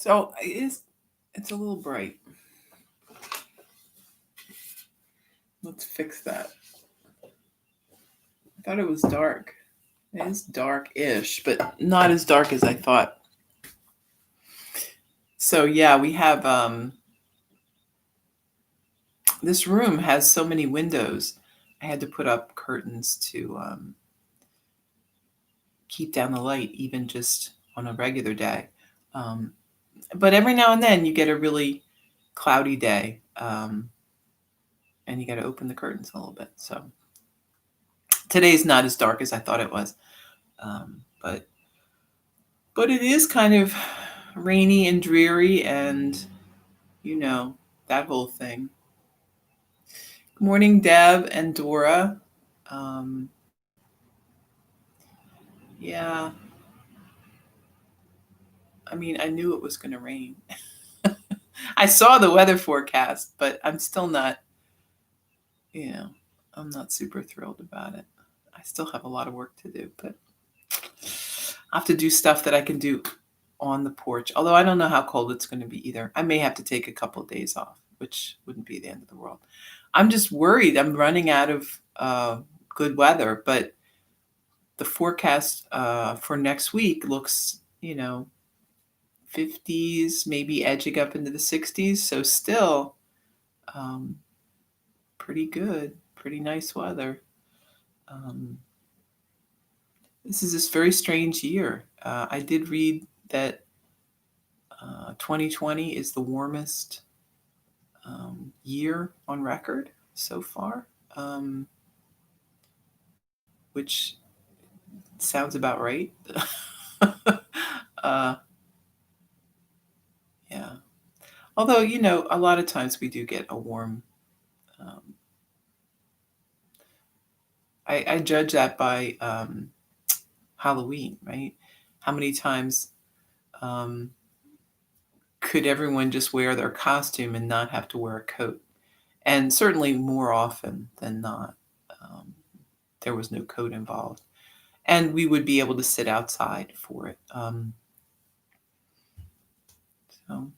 So it's a little bright. Let's fix that. I thought it was dark. It is dark-ish, but not as dark as I thought. So yeah, we have this room has so many windows. I had to put up curtains to keep down the light, even just on a regular day. But every now and then you get a really cloudy day, and you got to open the curtains a little bit. So today's not as dark as I thought it was, but it is kind of rainy and dreary, and that whole thing. Good morning, Deb and Dora. Um, yeah, I mean, I knew it was going to rain. I saw the weather forecast, but I'm still not, I'm not super thrilled about it. I still have a lot of work to do, but I have to do stuff that I can do on the porch. Although I don't know how cold it's going to be either. I may have to take a couple of days off, which wouldn't be the end of the world. I'm just worried. I'm running out of good weather, but the forecast for next week looks, 50s, maybe edging up into the 60s. So still pretty good, pretty nice weather. This is this very strange year. I did read that 2020 is the warmest year on record so far, which sounds about right. Yeah. Although, a lot of times we do get a warm. I judge that by Halloween, right? How many times could everyone just wear their costume and not have to wear a coat? And certainly more often than not, there was no coat involved. And we would be able to sit outside for it. So,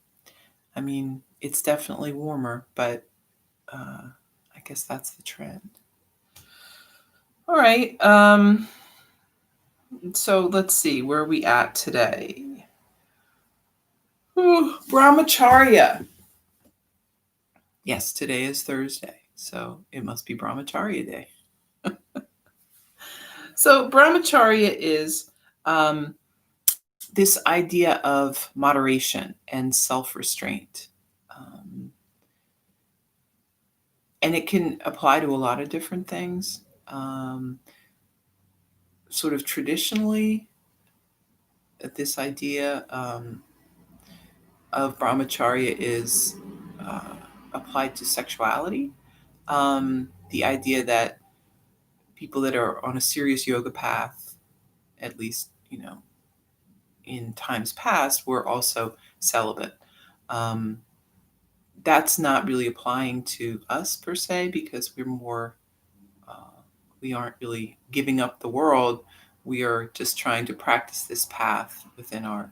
I mean, it's definitely warmer, but I guess that's the trend. All right. So let's see, where are we at today? Brahmacharya. Yes, today is Thursday, so it must be Brahmacharya Day. So Brahmacharya is this idea of moderation and self-restraint. And it can apply to a lot of different things. Sort of traditionally, this idea of Brahmacharya is applied to sexuality. The idea that people that are on a serious yoga path, at least, in times past, were also celibate. That's not really applying to us per se, because we're more, we aren't really giving up the world. We are just trying to practice this path within our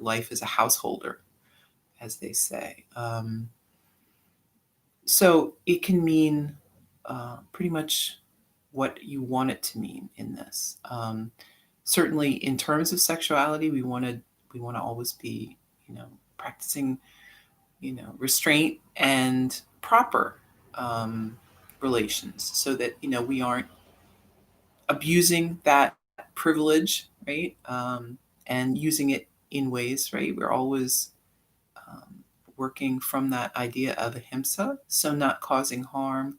life as a householder, as they say. So it can mean pretty much what you want it to mean in this. Certainly, in terms of sexuality, we want to always be, practicing, restraint and proper relations, so that we aren't abusing that privilege, right? And using it in ways, right? We're always working from that idea of ahimsa, so not causing harm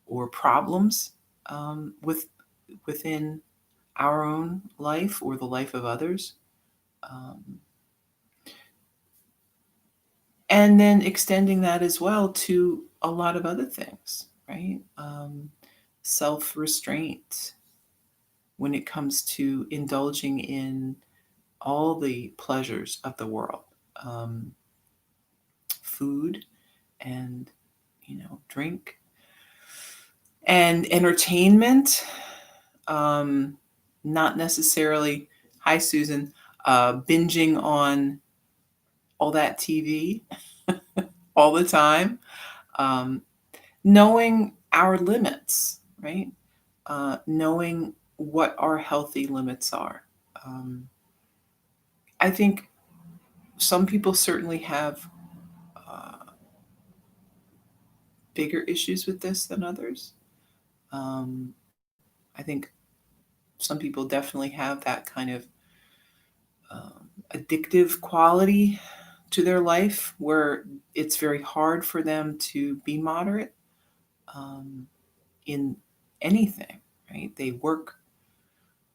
or problems within our own life or the life of others. And then extending that as well to a lot of other things, right? Self-restraint when it comes to indulging in all the pleasures of the world, food and, drink and entertainment. Not necessarily, hi Susan, binging on all that TV all the time, um, knowing our limits, right? Knowing what our healthy limits are. Um, I think some people certainly have uh, bigger issues with this than others. Um, I think some people definitely have that kind of addictive quality to their life where it's very hard for them to be moderate um, in anything, right? They work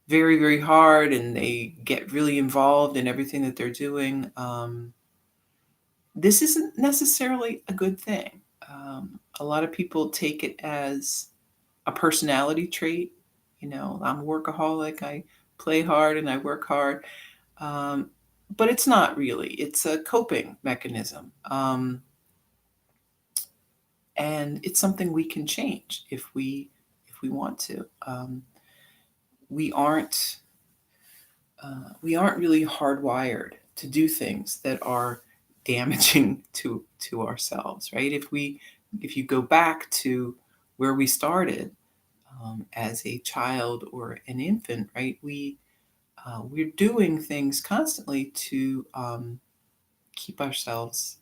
very, very hard and they get really involved in everything that they're doing. This isn't necessarily a good thing. A lot of people take it as a personality trait. You know, I'm a workaholic, I play hard and I work hard. Um, but it's not really. It's a coping mechanism. And it's something we can change if we want to. We aren't we aren't really hardwired to do things that are damaging to ourselves, right? If you go back to where we started as a child or an infant, right? We're doing things constantly to keep ourselves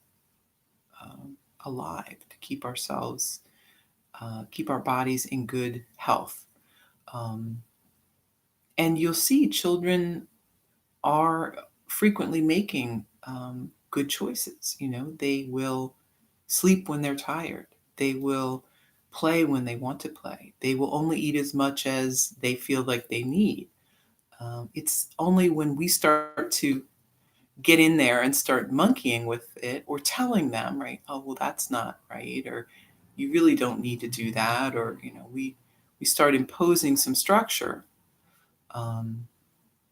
alive, to keep our bodies in good health. Um, and you'll see children are frequently making good choices. You know, they will sleep when they're tired. They will play when they want to play. They will only eat as much as they feel like they need. It's only when we start to get in there and start monkeying with it or telling them, right, oh, well, that's not right, or you really don't need to do that, or, you know, we start imposing some structure um,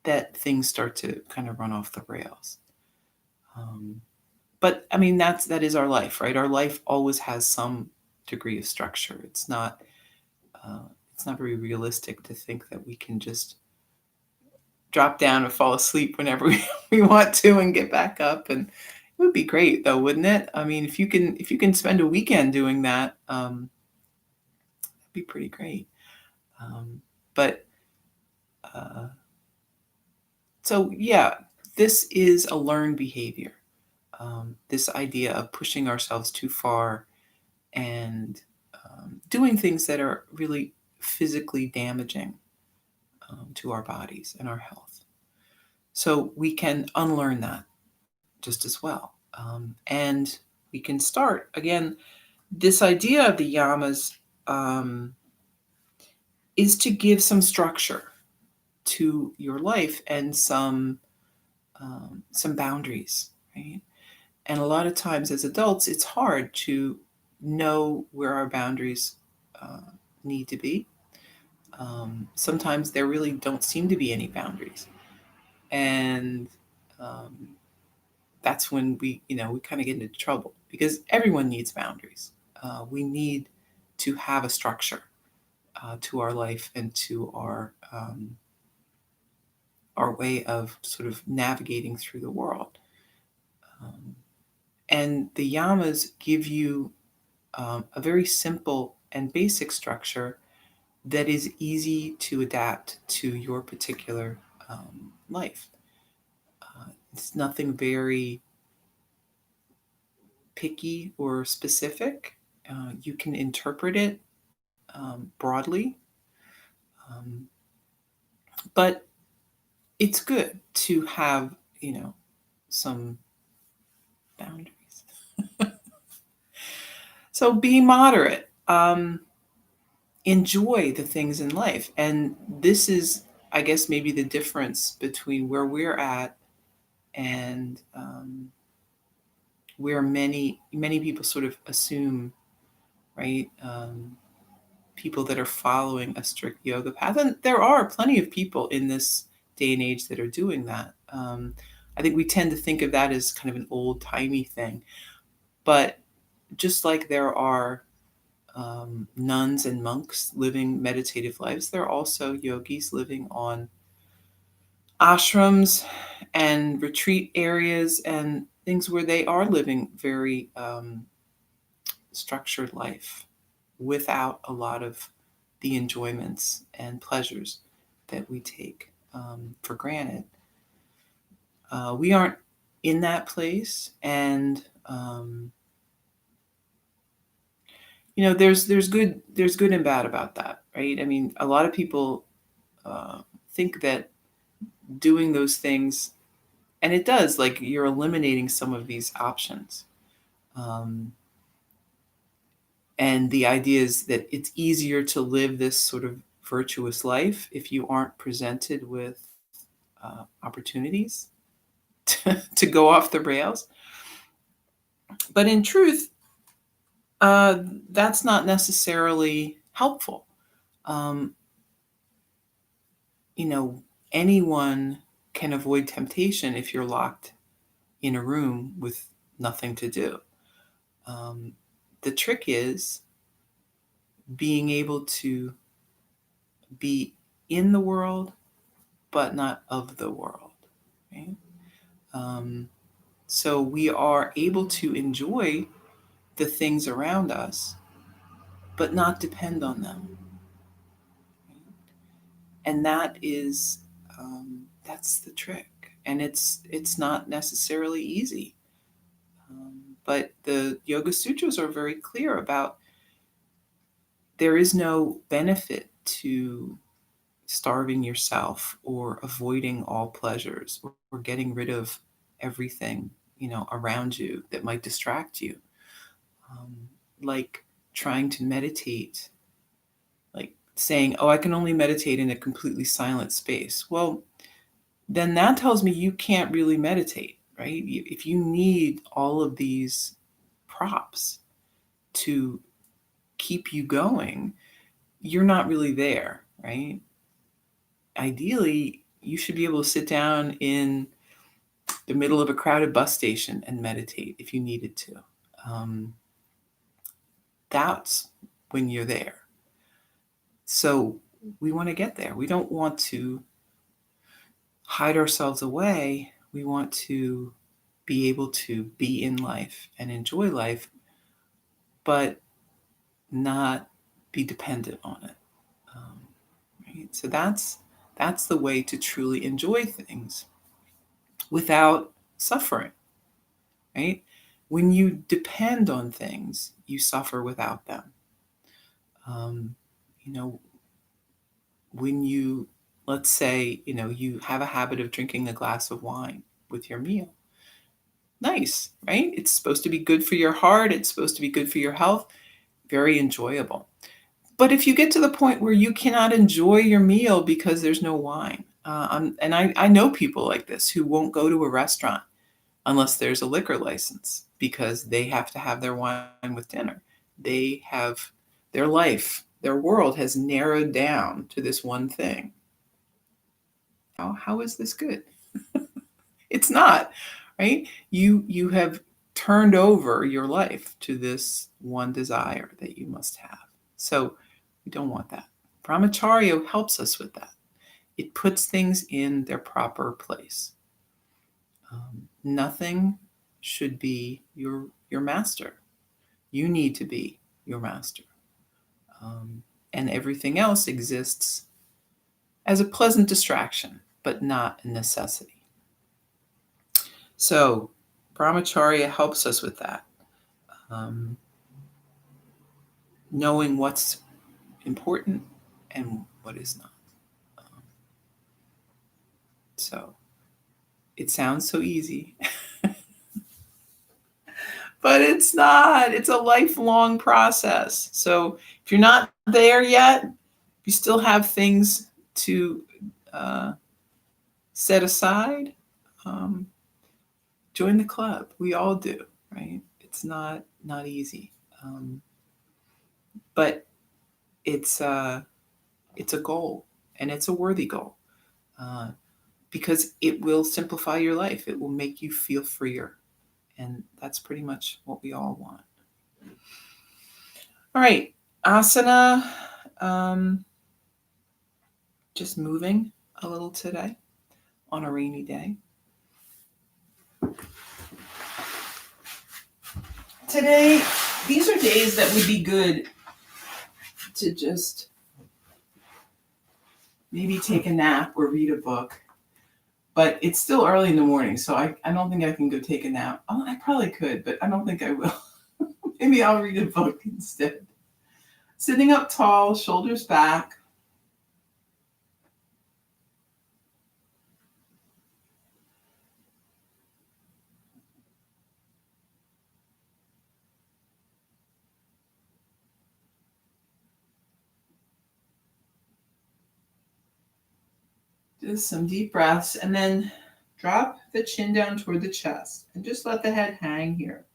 that things start to kind of run off the rails. Um, but I mean, that is our life, right? Our life always has some degree of structure. Uh, it's not very realistic to think that we can just drop down and fall asleep whenever we want to and get back up. And it would be great, though, wouldn't it? I mean, if you can spend a weekend doing that, that'd be pretty great. But uh, so yeah, this is a learned behavior. This idea of pushing ourselves too far and doing things that are really physically damaging to our bodies and our health. So we can unlearn that just as well. And we can start again. This idea of the yamas um, is to give some structure to your life and some boundaries, right? And a lot of times as adults, it's hard to know where our boundaries uh, need to be. Sometimes there really don't seem to be any boundaries. And um, that's when we kind of get into trouble because everyone needs boundaries. We need to have a structure to our life and to our way of sort of navigating through the world. Um, and the yamas give you a very simple and basic structure that is easy to adapt to your particular life. It's nothing very picky or specific. You can interpret it broadly, um, but it's good to have, some boundaries. So be moderate. Enjoy the things in life. And this is, I guess, maybe the difference between where we're at and where many people sort of assume, right? People that are following a strict yoga path, and there are plenty of people in this day and age that are doing that. I think we tend to think of that as kind of an old timey thing, but just like there are nuns and monks living meditative lives, there are also yogis living on ashrams and retreat areas, and things where they are living very structured life without a lot of the enjoyments and pleasures that we take for granted. We aren't in that place, and there's good and bad about that, right? I mean, a lot of people think that doing those things, and it does, like, you're eliminating some of these options. Um, and the idea is that it's easier to live this sort of virtuous life if you aren't presented with opportunities to go off the rails. But in truth, uh, that's not necessarily helpful. Um, you know, anyone can avoid temptation if you're locked in a room with nothing to do. Um, the trick is being able to be in the world, but not of the world. Right? Um, so we are able to enjoy the things around us, but not depend on them. And that's the trick. And it's not necessarily easy. But the Yoga Sutras are very clear about there is no benefit to starving yourself or avoiding all pleasures or getting rid of everything around you that might distract you, um, like trying to meditate, like saying, oh, I can only meditate in a completely silent space. Well, then that tells me you can't really meditate, right? If you need all of these props to keep you going, you're not really there, right? Ideally, you should be able to sit down in the middle of a crowded bus station and meditate if you needed to. Um, that's when you're there. So we want to get there. We don't want to hide ourselves away. We want to be able to be in life and enjoy life, but not be dependent on it. Right? So that's the way to truly enjoy things without suffering. Right? When you depend on things, you suffer without them. Um, you know, when you, let's say, you have a habit of drinking a glass of wine with your meal. Nice, right? It's supposed to be good for your heart. It's supposed to be good for your health. Very enjoyable. But if you get to the point where you cannot enjoy your meal because there's no wine, and I know people like this who won't go to a restaurant unless there's a liquor license because they have to have their wine with dinner. They have their life, their world has narrowed down to this one thing. How is this good? It's not, right? You have turned over your life to this one desire that you must have. So we don't want that. Brahmacharya helps us with that. It puts things in their proper place. Nothing should be your master. You need to be your master. And everything else exists as a pleasant distraction, but not a necessity. So Brahmacharya helps us with that. Knowing what's important and what is not. So it sounds so easy, but it's not. It's a lifelong process. So if you're not there yet, you still have things to uh, set aside. Um, join the club. We all do, right? It's not easy, but it's a goal, and it's a worthy goal. Uh, because it will simplify your life. It will make you feel freer. And that's pretty much what we all want. All right, asana. Um, just moving a little today on a rainy day. Today, these are days that would be good to just maybe take a nap or read a book. But it's still early in the morning, so I don't think I can go take a nap. Oh, I probably could, but I don't think I will. Maybe I'll read a book instead. Sitting up tall, shoulders back. Just some deep breaths, and then drop the chin down toward the chest and just let the head hang here.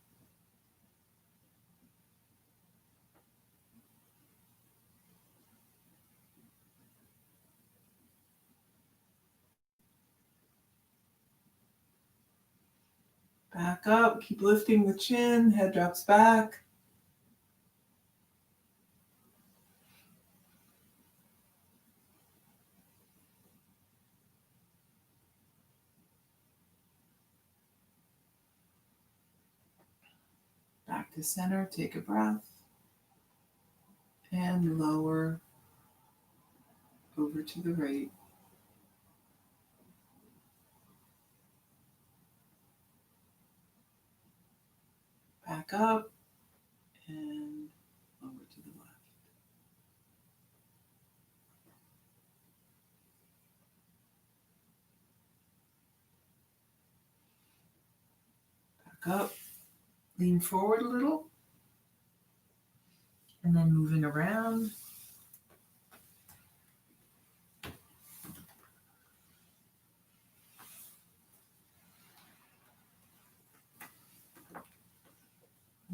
Back up, keep lifting the chin, head drops back. Back to center, take a breath. And lower over to the right. Back up and over to the left. Back up, lean forward a little, and then moving around.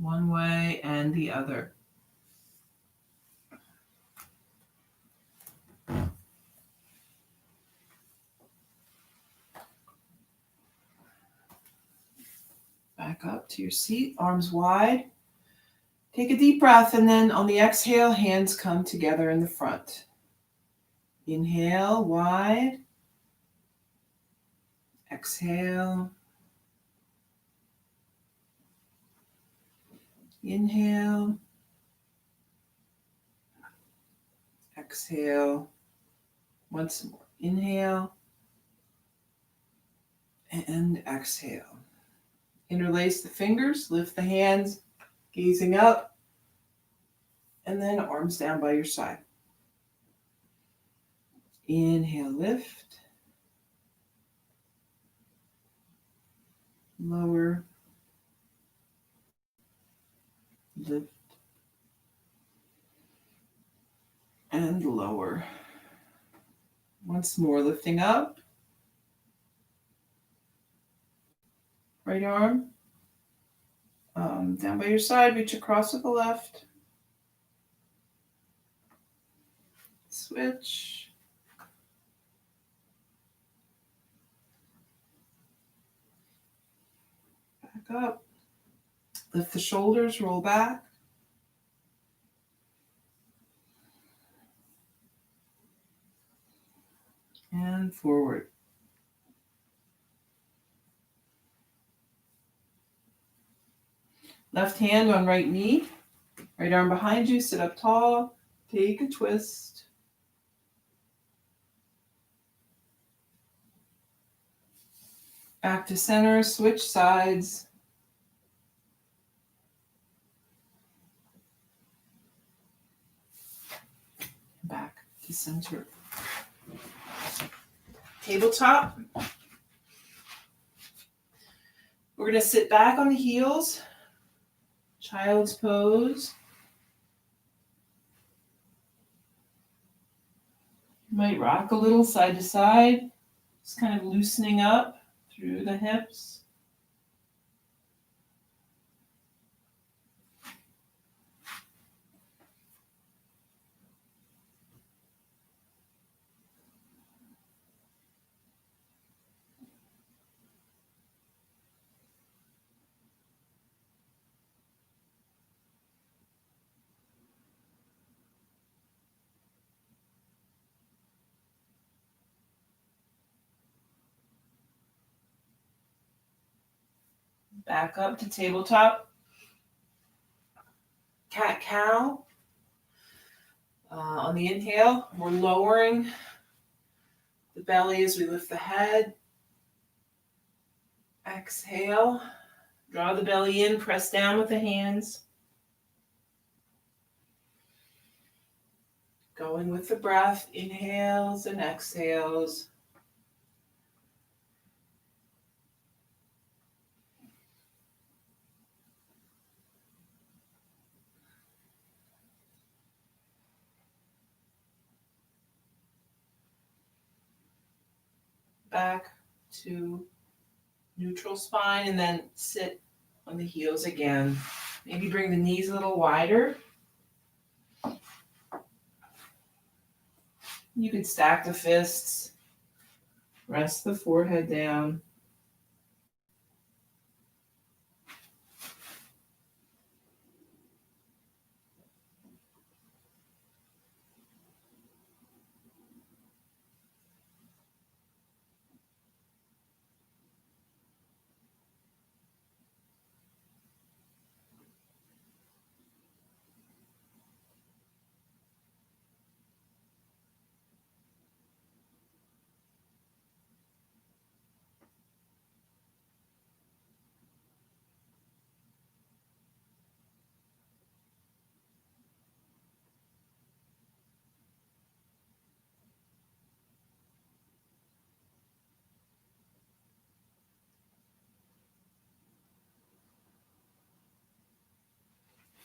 One way and the other. Back up to your seat, arms wide. Take a deep breath, and then on the exhale, hands come together in the front. Inhale, wide. Exhale. Inhale. Exhale. Once more. Inhale. And exhale. Interlace the fingers, lift the hands, gazing up, and then arms down by your side. Inhale, lift. Lower. Lift. And lower. Once more, lifting up. Right arm down by your side, reach across to the left. Switch. Back up. Lift the shoulders, roll back. And forward. Left hand on right knee. Right arm behind you, sit up tall. Take a twist. Back to center, switch sides. Back to center. Tabletop. We're going to sit back on the heels. Child's pose. You might rock a little side to side. Just kind of loosening up through the hips. Back up to tabletop. cat-cow. On the inhale, we're lowering the belly as we lift the head. Exhale, draw the belly in, press down with the hands. Going with the breath, inhales and exhales. Back to neutral spine and then sit on the heels again. Maybe bring the knees a little wider. You could stack the fists, rest the forehead down.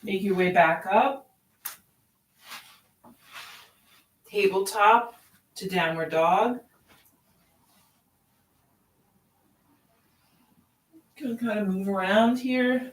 Make your way back up. Tabletop to downward dog. Can kind of move around here.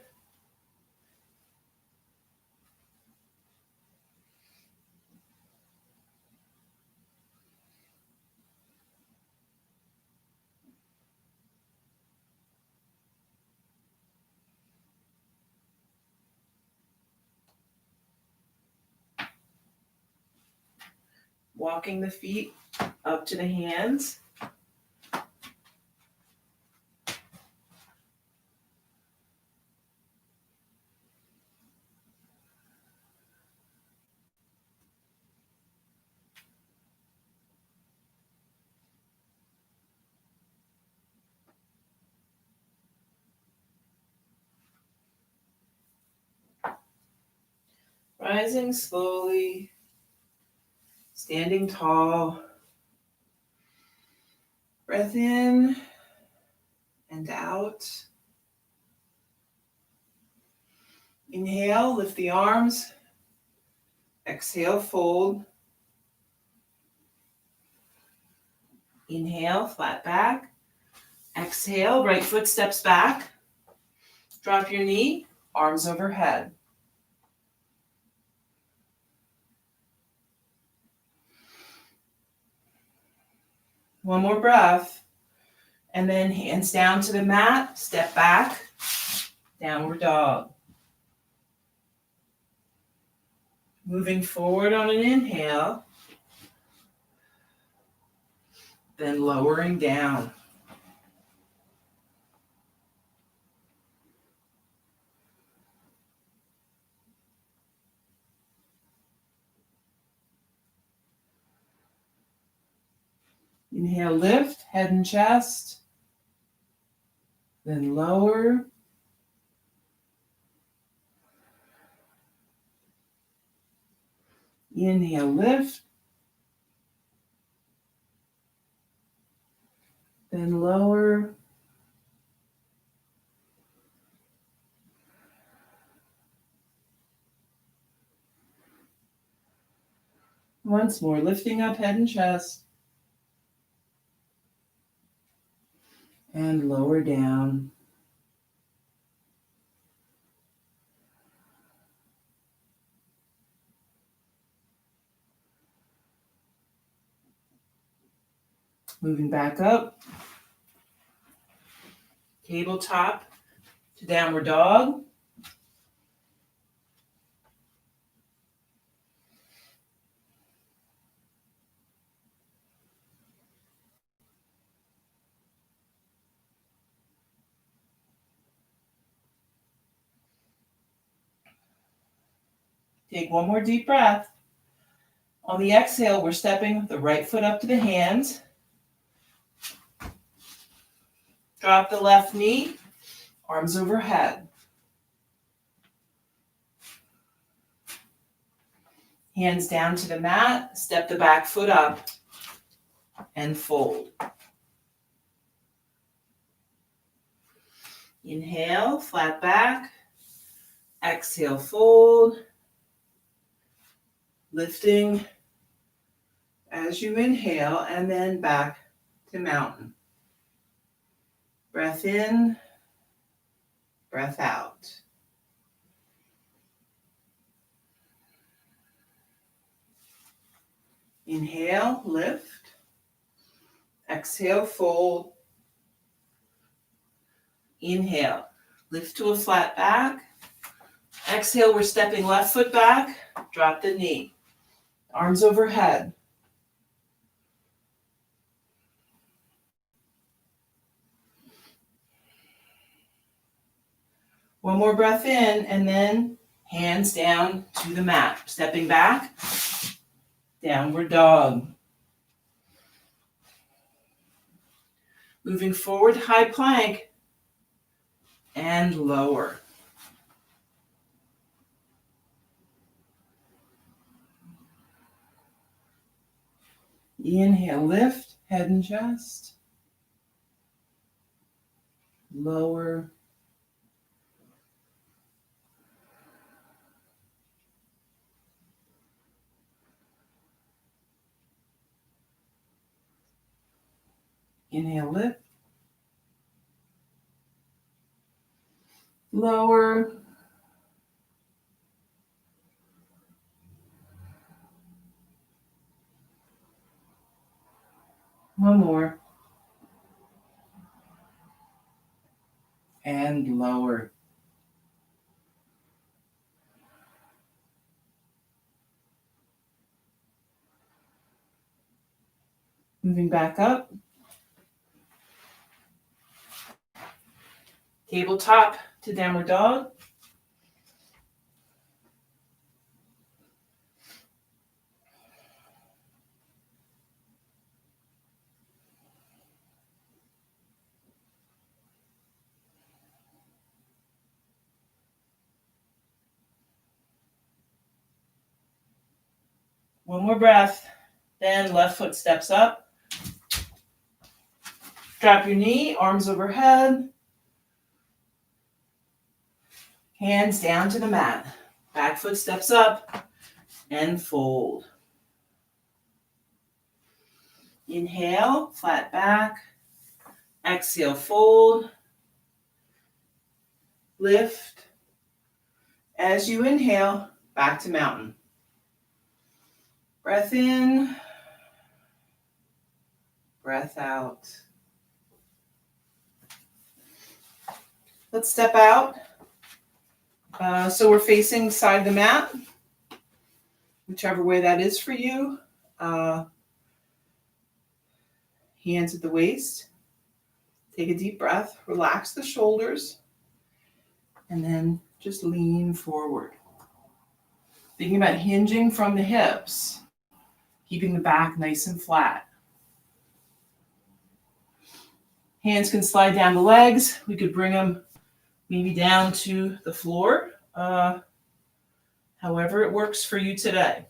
Walking the feet up to the hands. Rising slowly, standing tall. Breath in and out. Inhale, lift the arms. Exhale, fold. Inhale, flat back. Exhale, right foot steps back. Drop your knee, arms overhead. One more breath. And then hands down to the mat, step back, downward dog. Moving forward on an inhale, then lowering down. Inhale, lift, head and chest, then lower. Inhale, lift, then lower. Once more, lifting up head and chest, and lower down. Moving back up, tabletop to downward dog. Take one more deep breath. On the exhale, we're stepping the right foot up to the hands. Drop the left knee, arms overhead. Hands down to the mat, step the back foot up and fold. Inhale, flat back. Exhale, fold. Lifting as you inhale, and then back to mountain. Breath in, breath out. Inhale, lift. Exhale, fold. Inhale, lift to a flat back. Exhale, we're stepping left foot back. Drop the knee. Arms overhead. One more breath in, and then hands down to the mat. Stepping back, downward dog. Moving forward, high plank, and lower. Inhale, lift, head and chest. Lower. Inhale, lift. Lower. One more. And lower. Moving back up. Tabletop to downward dog. One more breath. Then left foot steps up. Drop your knee, arms overhead. Hands down to the mat. Back foot steps up and fold. Inhale, flat back. Exhale, fold. Lift. As you inhale, back to mountain. Breath in. Breath out. Let's step out. So we're facing side of the mat, whichever way that is for you. Hands at the waist. Take a deep breath. Relax the shoulders. And then just lean forward. Thinking about hinging from the hips. Keeping the back nice and flat. Hands can slide down the legs. We could bring them maybe down to the floor. However it works for you today.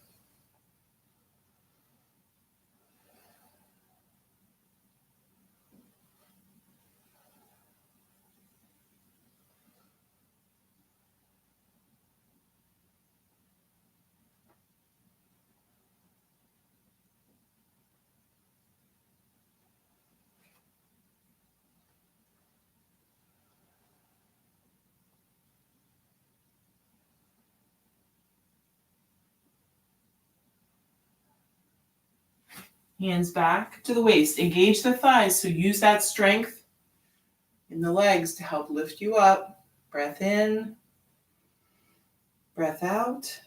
Hands back to the waist. Engage the thighs, so use that strength in the legs to help lift you up. Breath in, breath out.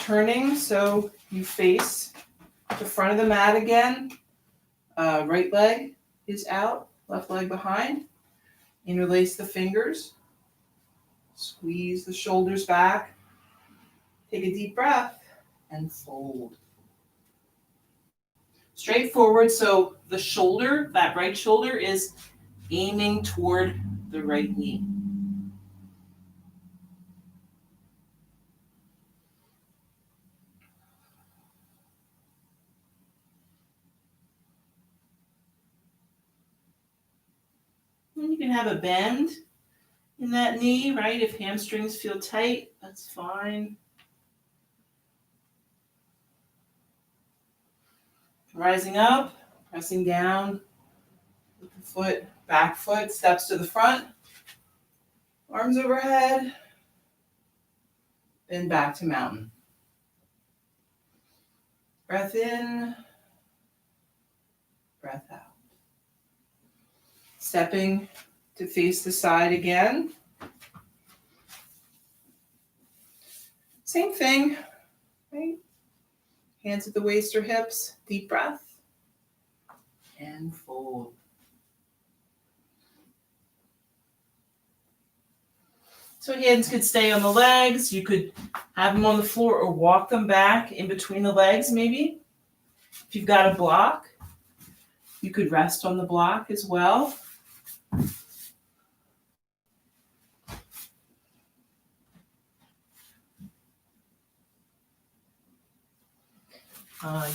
Turning so you face the front of the mat again. Right leg is out, left leg behind. Interlace the fingers. Squeeze the shoulders back. Take a deep breath and fold. Straight forward, so the shoulder, that right shoulder is aiming toward the right knee. And you can have a bend in that knee, right? If hamstrings feel tight, that's fine. Rising up, pressing down with the foot, back foot, steps to the front, arms overhead, then back to mountain. Breath in, breath out. Stepping to face the side again. Same thing, right? Hands at the waist or hips, deep breath, and fold. So hands could stay on the legs. You could have them on the floor or walk them back in between the legs maybe. If you've got a block, you could rest on the block as well.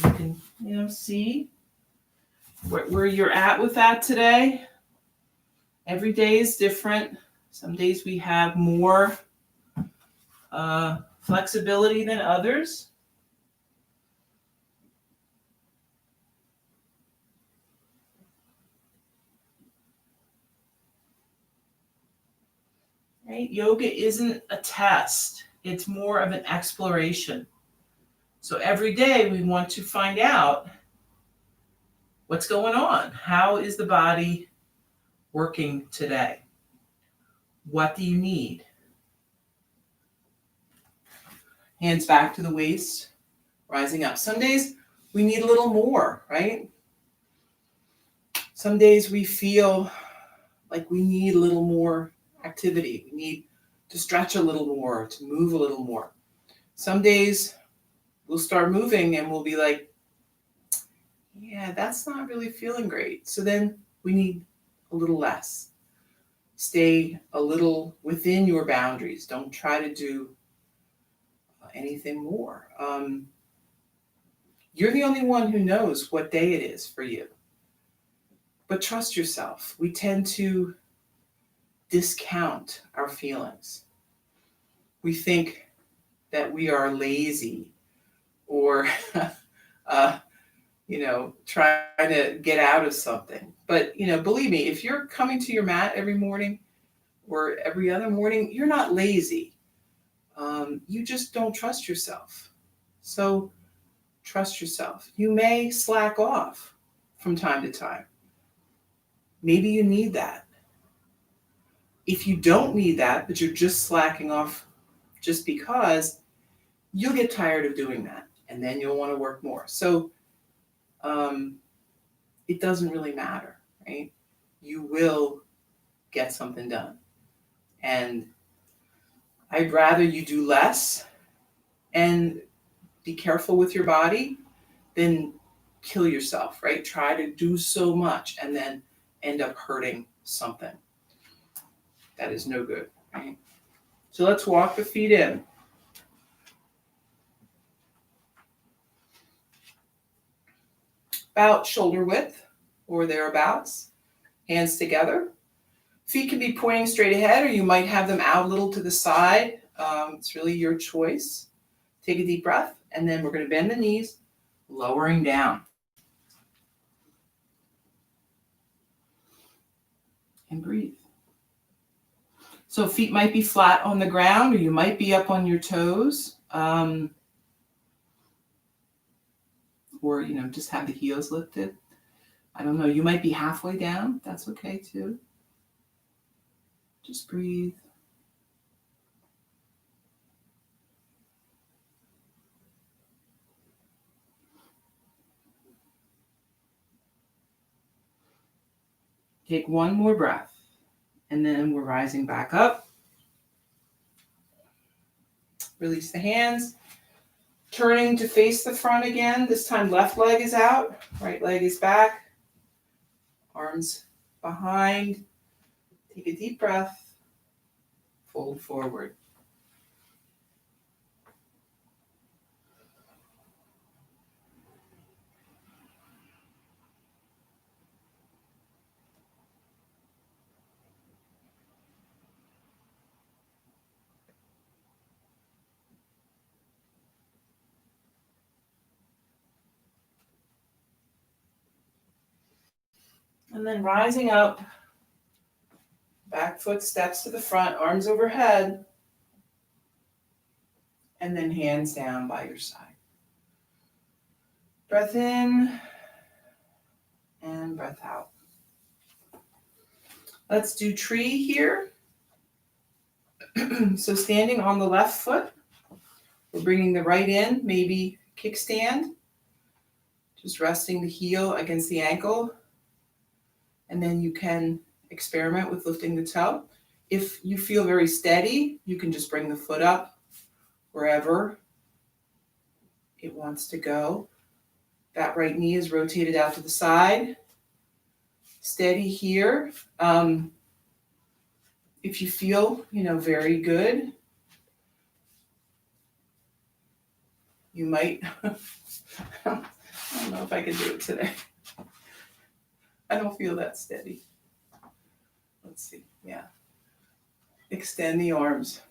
You can, see where you're at with that today. Every day is different. Some days we have more flexibility than others. Right? Yoga isn't a test. It's more of an exploration. So every day we want to find out what's going on. How is the body working today? What do you need? Hands back to the waist, rising up. Some days we need a little more, right? Some days we feel like we need a little more activity. We need to stretch a little more, to move a little more. Some days we'll start moving and we'll be like, yeah, that's not really feeling great. So then we need a little less. Stay a little within your boundaries. Don't try to do anything more. You're the only one who knows what day it is for you. But trust yourself. We tend to discount our feelings. We think that we are lazy or trying to get out of something. But, believe me, if you're coming to your mat every morning or every other morning, you're not lazy. You just don't trust yourself. So trust yourself. You may slack off from time to time. Maybe you need that. If you don't need that, but you're just slacking off just because, you'll get tired of doing that. And then you'll want to work more. So it doesn't really matter, right? You will get something done. And I'd rather you do less and be careful with your body than kill yourself, right? Try to do so much and then end up hurting something. That is no good, right? So let's walk the feet in. About shoulder width or thereabouts. Hands together. Feet can be pointing straight ahead, or you might have them out a little to the side. It's really your choice. Take a deep breath, and then we're going to bend the knees, lowering down. And breathe. So feet might be flat on the ground, or you might be up on your toes. Or, just have the heels lifted. I don't know, you might be halfway down. That's okay too. Just breathe. Take one more breath, and then we're rising back up. Release the hands. Turning to face the front again. This time left leg is out, right leg is back. Arms behind. Take a deep breath. Fold forward. And then rising up, back foot steps to the front, arms overhead, and then hands down by your side. Breath in and breath out. Let's do tree here. So standing on the left foot, we're bringing the right in, maybe kickstand, just resting the heel against the ankle. And then you can experiment with lifting the toe. If you feel very steady, you can just bring the foot up wherever it wants to go. That right knee is rotated out to the side. Steady here. If you feel, very good, you might, I don't know if I can do it today. I don't feel that steady. Let's see, yeah. Extend the arms.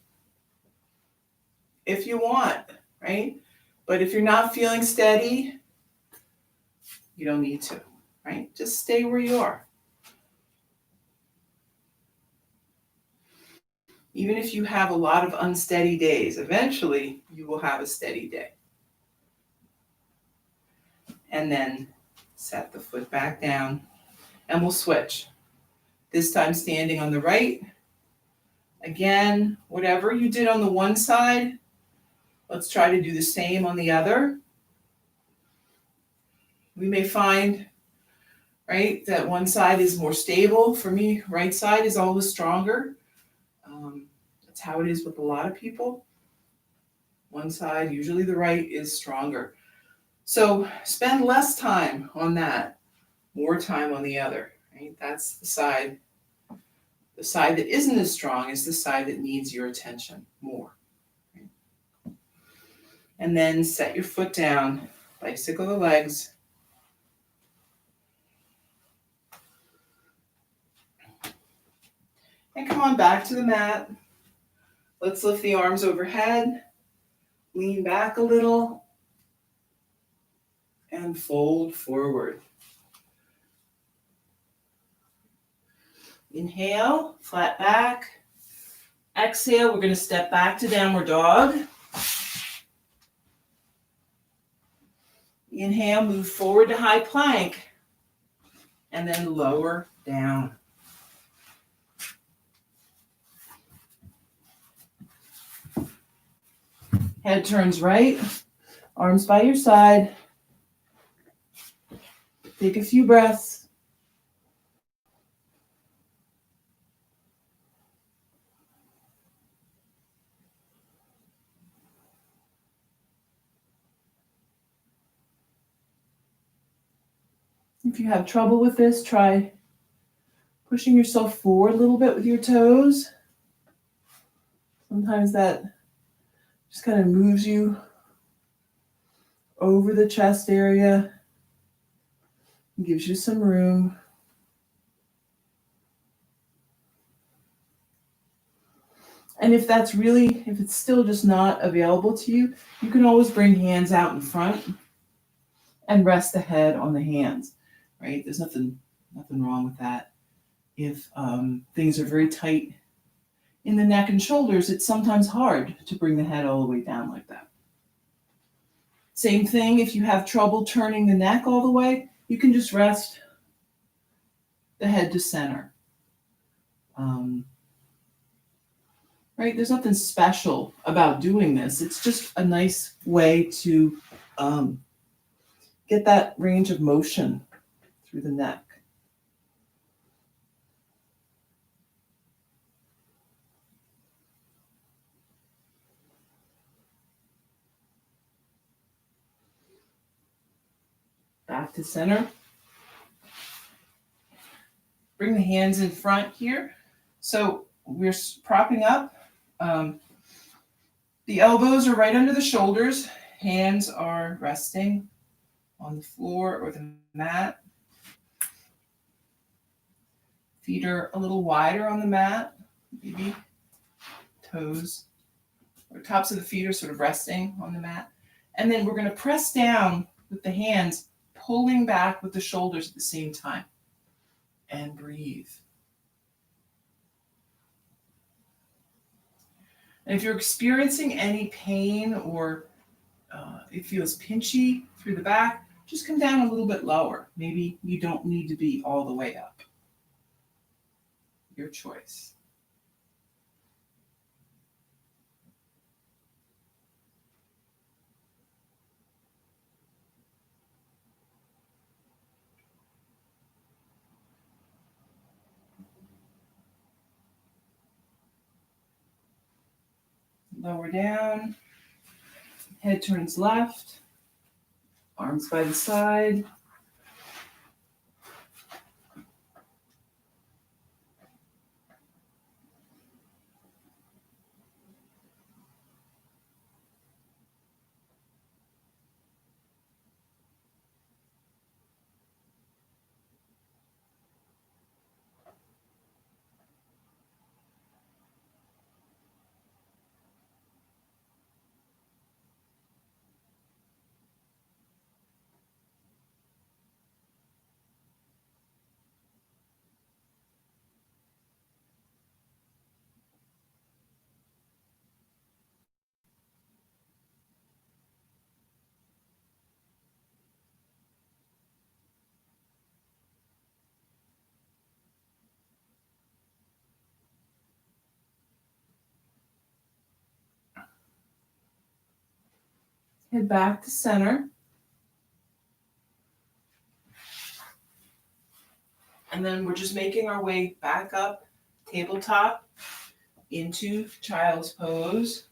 If you want, right? But if you're not feeling steady, you don't need to, right? Just stay where you are. Even if you have a lot of unsteady days, eventually you will have a steady day. And then set the foot back down and we'll switch. This time standing on the right. Again, whatever you did on the one side, let's try to do the same on the other. We may find, right, that one side is more stable. For me, right side is always stronger. That's how it is with a lot of people. One side, usually the right, is stronger. So spend less time on that, more time on the other, right? That's the side. The side that isn't as strong is the side that needs your attention more. Right? And then set your foot down, bicycle the legs. And come on back to the mat. Let's lift the arms overhead, lean back a little, and fold forward. Inhale, flat back. Exhale, we're going to step back to downward dog. Inhale, move forward to high plank, and then lower down. Head turns right, arms by your side. Take a few breaths. If you have trouble with this, try pushing yourself forward a little bit with your toes. Sometimes that just kind of moves you over the chest area, gives you some room. And if it's still just not available to you, you can always bring hands out in front and rest the head on the hands, right? There's nothing wrong with that. If things are very tight in the neck and shoulders, it's sometimes hard to bring the head all the way down like that. Same thing, if you have trouble turning the neck all the way, you can just rest the head to center. Right? There's nothing special about doing this. It's just a nice way to get that range of motion through the neck. Back to center. Bring the hands in front here. So we're propping up. The elbows are right under the shoulders. Hands are resting on the floor or the mat. Feet are a little wider on the mat. Maybe toes or tops of the feet are sort of resting on the mat. And then we're going to press down with the hands, pulling back with the shoulders at the same time. And breathe. And if you're experiencing any pain or it feels pinchy through the back, just come down a little bit lower. Maybe you don't need to be all the way up. Your choice. Lower down. Head turns left. Arms by the side. Head back to center. And then we're just making our way back up, tabletop, into child's pose.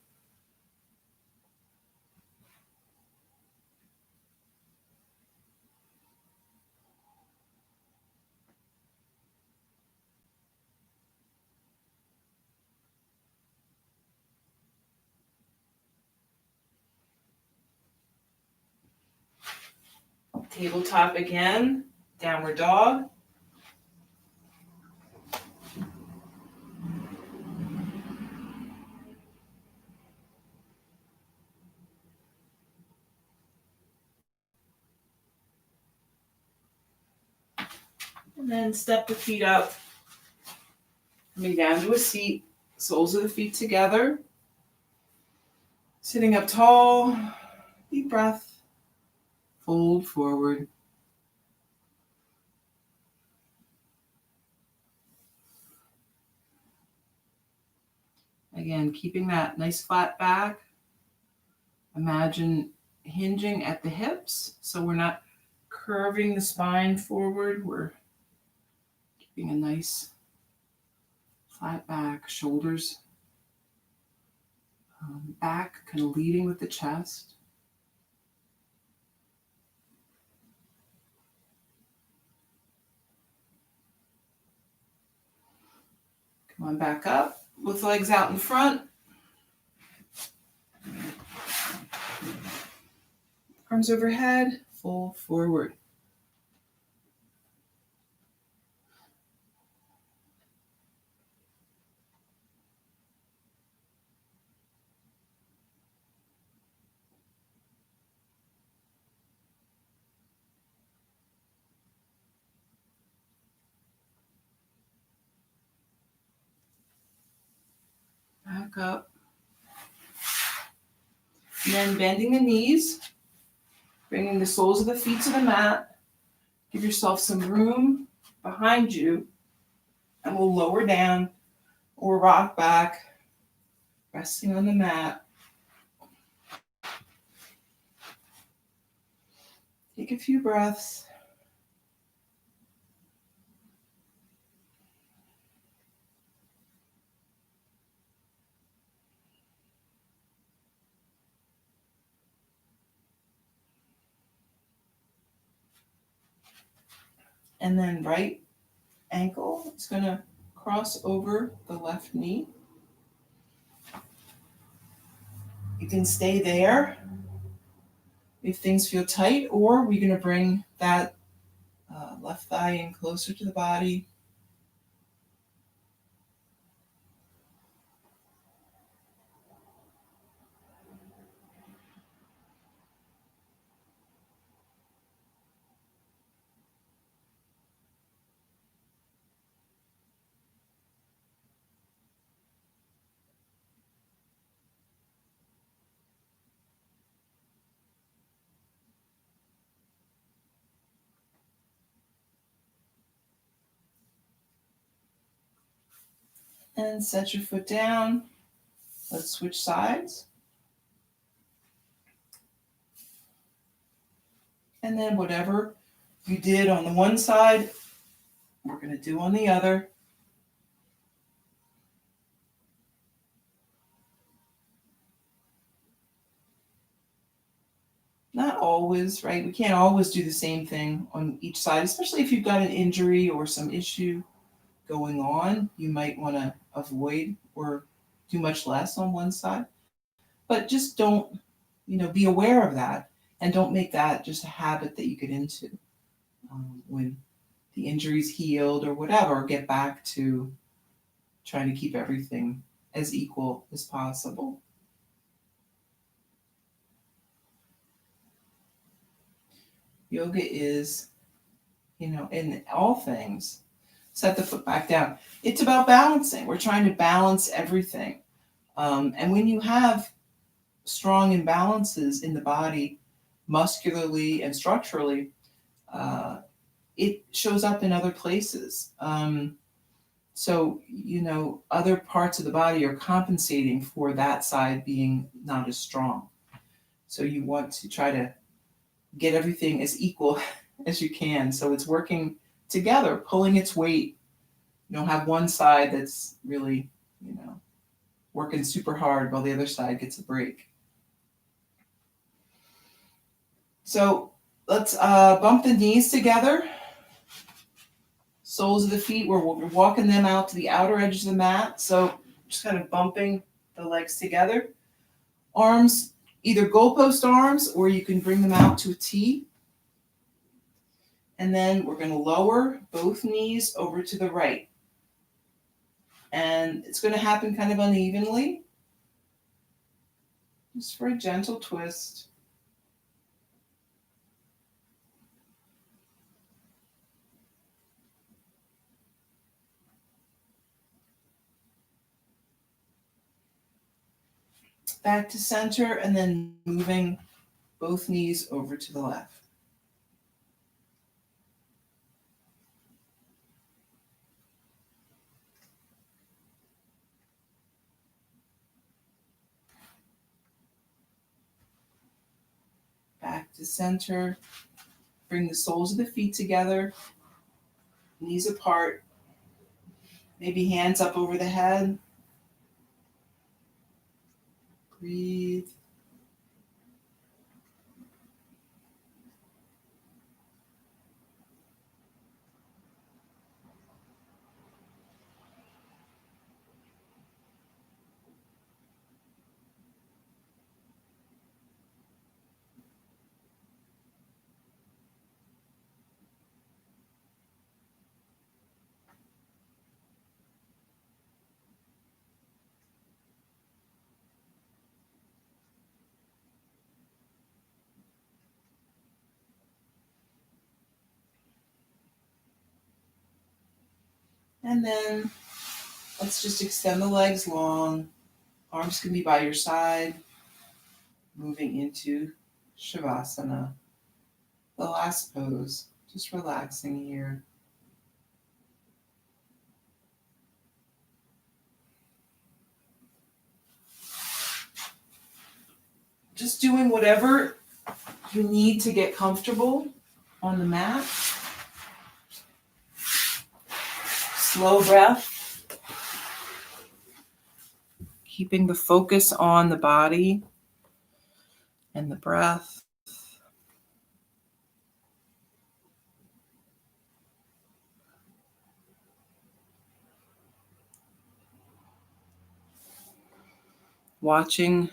Tabletop again, downward dog. And then step the feet up, coming down to a seat, soles of the feet together. Sitting up tall, deep breath, fold forward. Again, keeping that nice flat back. Imagine hinging at the hips, so we're not curving the spine forward. We're keeping a nice flat back, shoulders back, kind of leading with the chest. Come on back up with legs out in front. Arms overhead, fold forward. Back up. And then bending the knees, bringing the soles of the feet to the mat. Give yourself some room behind you, and we'll lower down or rock back, resting on the mat. Take a few breaths. And then right ankle is going to cross over the left knee. You can stay there if things feel tight, or we're going to bring that left thigh in closer to the body. And set your foot down. Let's switch sides. And then whatever you did on the one side, we're going to do on the other. Not always, right? We can't always do the same thing on each side, especially if you've got an injury or some issue going on. You might want to avoid or do much less on one side. But just don't, be aware of that, and don't make that just a habit that you get into. When the injury's healed or whatever, get back to trying to keep everything as equal as possible. Yoga is, in all things, set the foot back down. It's about balancing. We're trying to balance everything. And when you have strong imbalances in the body, muscularly and structurally, it shows up in other places. So, other parts of the body are compensating for that side being not as strong. So you want to try to get everything as equal as you can. So it's working together, pulling its weight. You don't have one side that's really, working super hard while the other side gets a break. So let's bump the knees together. Soles of the feet, we're walking them out to the outer edge of the mat. So just kind of bumping the legs together. Arms, either goalpost arms, or you can bring them out to a T. And then we're going to lower both knees over to the right. And it's going to happen kind of unevenly, just for a gentle twist. Back to center, and then moving both knees over to the left. Back to center. Bring the soles of the feet together, knees apart, maybe hands up over the head. Breathe. And then let's just extend the legs long. Arms can be by your side. Moving into Shavasana. The last pose. Just relaxing here. Just doing whatever you need to get comfortable on the mat. Slow breath. Keeping the focus on the body and the breath. watching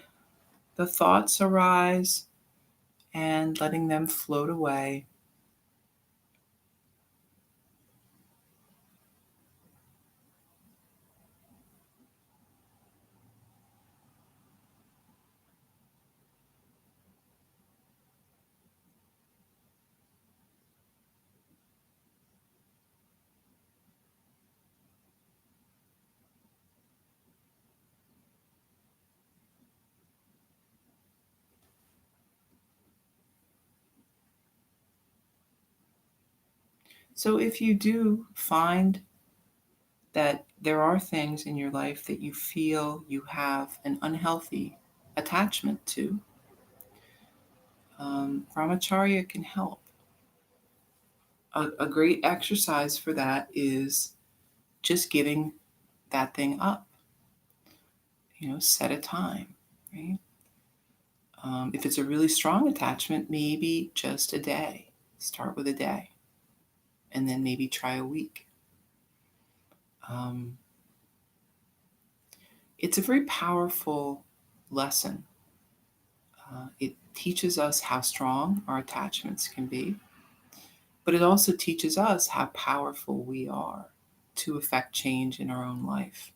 the thoughts arise and letting them float away. So if you do find that there are things in your life that you feel you have an unhealthy attachment to, Brahmacharya can help. A great exercise for that is just giving that thing up. Set a time, right? If it's a really strong attachment, maybe just a day. Start with a day, and then maybe try a week. Um, it's a very powerful lesson. It teaches us how strong our attachments can be, but it also teaches us how powerful we are to affect change in our own life.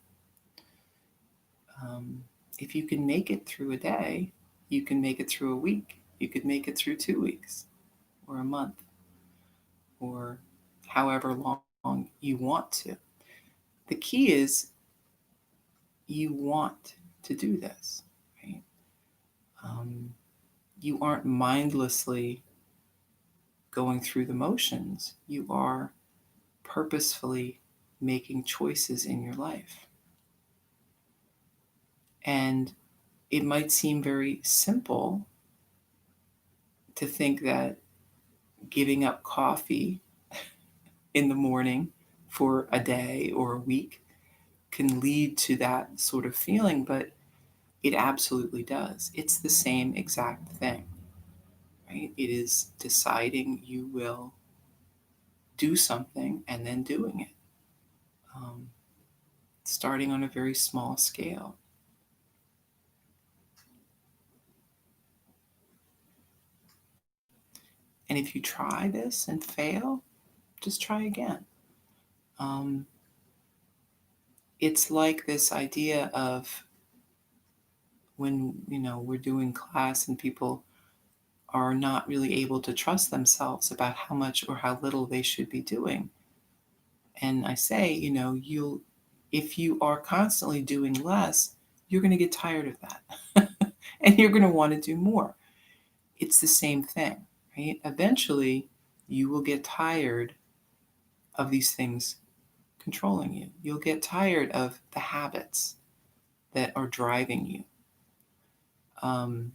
Um, if you can make it through a day, you can make it through a week. You could make it through 2 weeks or a month or however long you want to. The key is you want to do this, right? Um, you aren't mindlessly going through the motions. You are purposefully making choices in your life. And it might seem very simple to think that giving up coffee in the morning for a day or a week can lead to that sort of feeling, but it absolutely does. It's the same exact thing, right? It is deciding you will do something and then doing it, um, starting on a very small scale. And if you try this and fail, just try again. Um, it's like this idea of when we're doing class and people are not really able to trust themselves about how much or how little they should be doing. And I say, you'll if you are constantly doing less, you're going to get tired of that. And you're going to want to do more. It's the same thing, right? Eventually, you will get tired of these things controlling you. You'll get tired of the habits that are driving you. Um,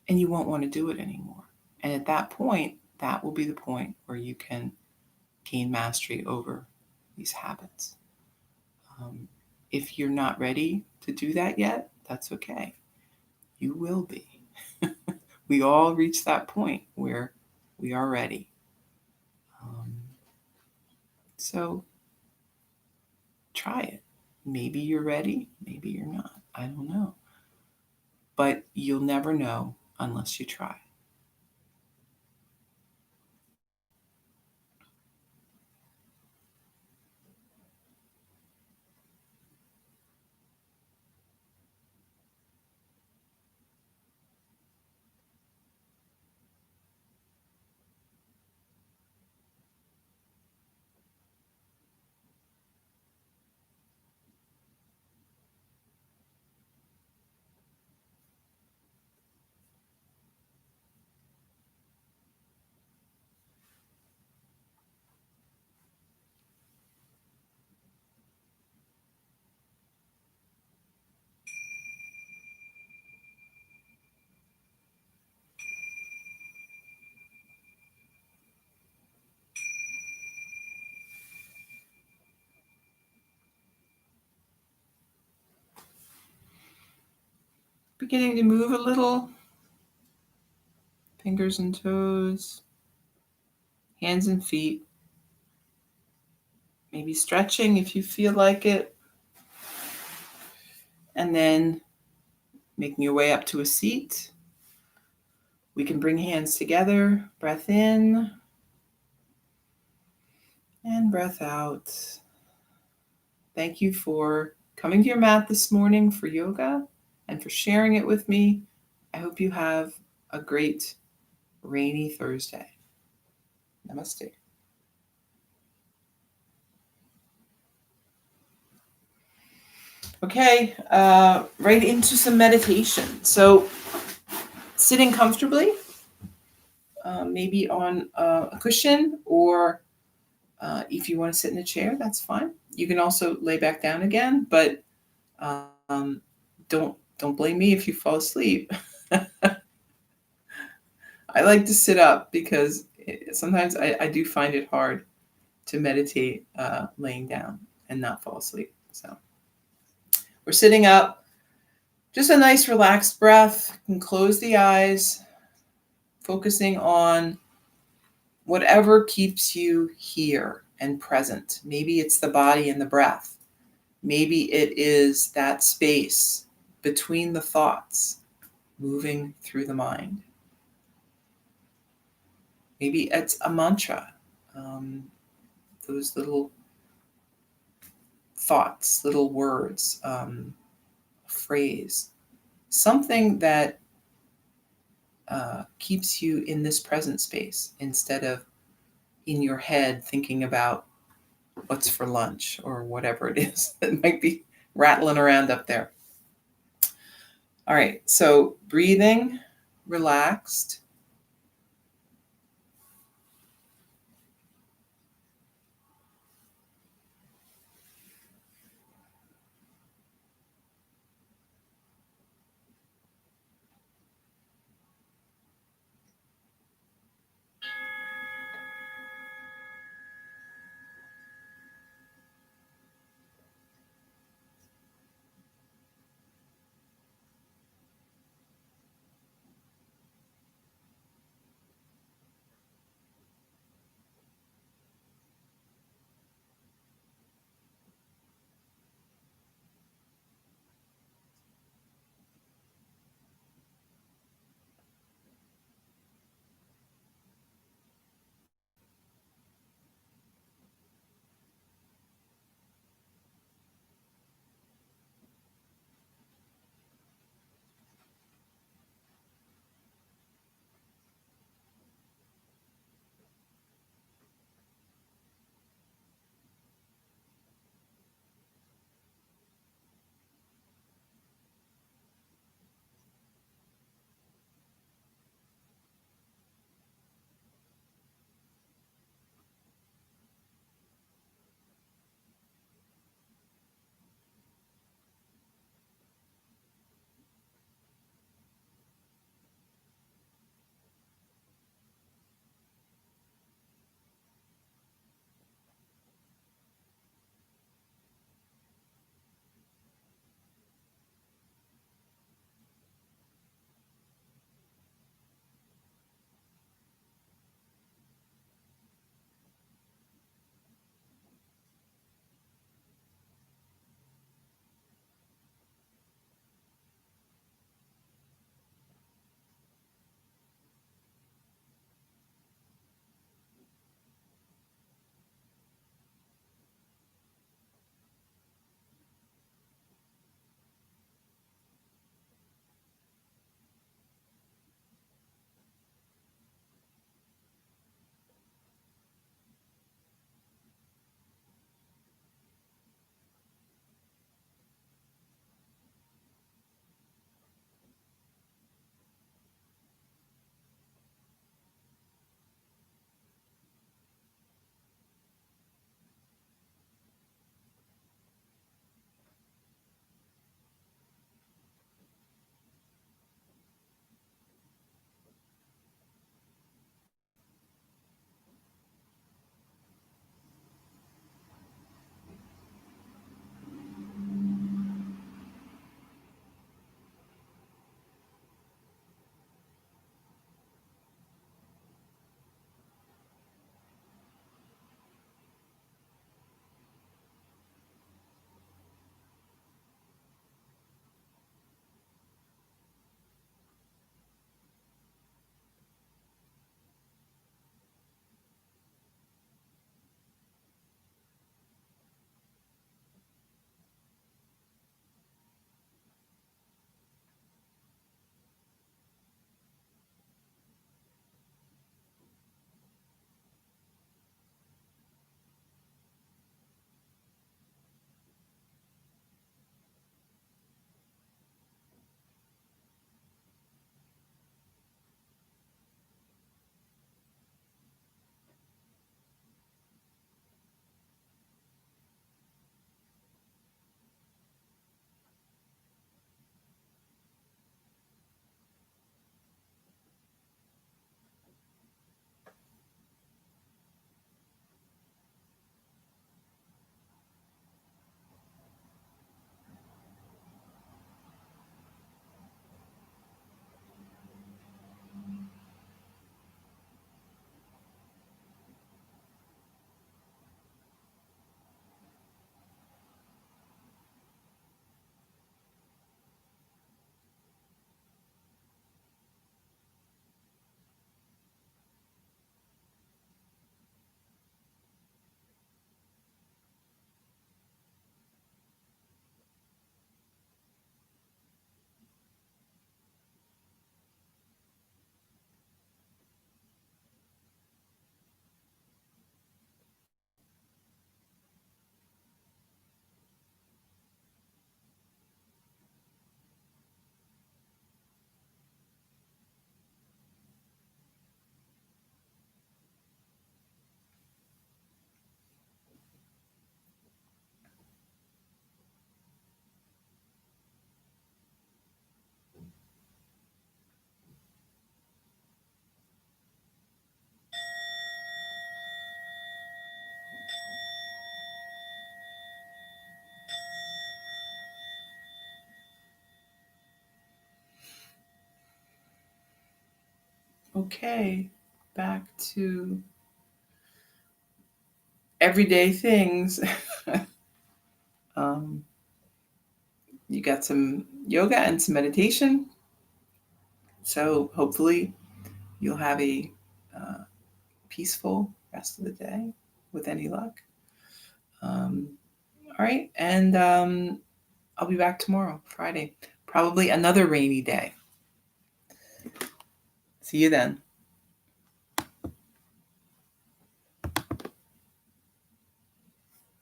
and you won't want to do it anymore. And at that point, that will be the point where you can gain mastery over these habits. Um, if you're not ready to do that yet, that's okay. You will be. We all reach that point where we are ready. Um, so try it. Maybe you're ready, maybe you're not. I don't know. But you'll never know unless you try. Beginning to move a little, fingers and toes, hands and feet. Maybe stretching if you feel like it. And then Making your way up to a seat. We can bring hands together, breath in, and breath out. Thank you for coming to your mat this morning for yoga and for sharing it with me. I hope you have a great rainy Thursday. Namaste. Okay, right into some meditation. So, sitting comfortably, maybe on a cushion, or if you want to sit in a chair, that's fine. You can also lay back down again, but um, don't blame me if you fall asleep. I like to sit up because sometimes I do find it hard to meditate laying down and not fall asleep. So we're sitting up, just a nice relaxed breath. You can close the eyes, focusing on whatever keeps you here and present. Maybe it's the body and the breath. Maybe it is that space between the thoughts moving through the mind. Maybe it's a mantra, those little thoughts, little words, phrase, something that keeps you in this present space instead of in your head thinking about what's for lunch or whatever it is that might be rattling around up there. All right, so breathing, relaxed. Okay, back to everyday things. um, you got some yoga and some meditation. So hopefully you'll have a uh, peaceful rest of the day with any luck. All right. And I'll be back tomorrow, Friday. Probably another rainy day. See you then.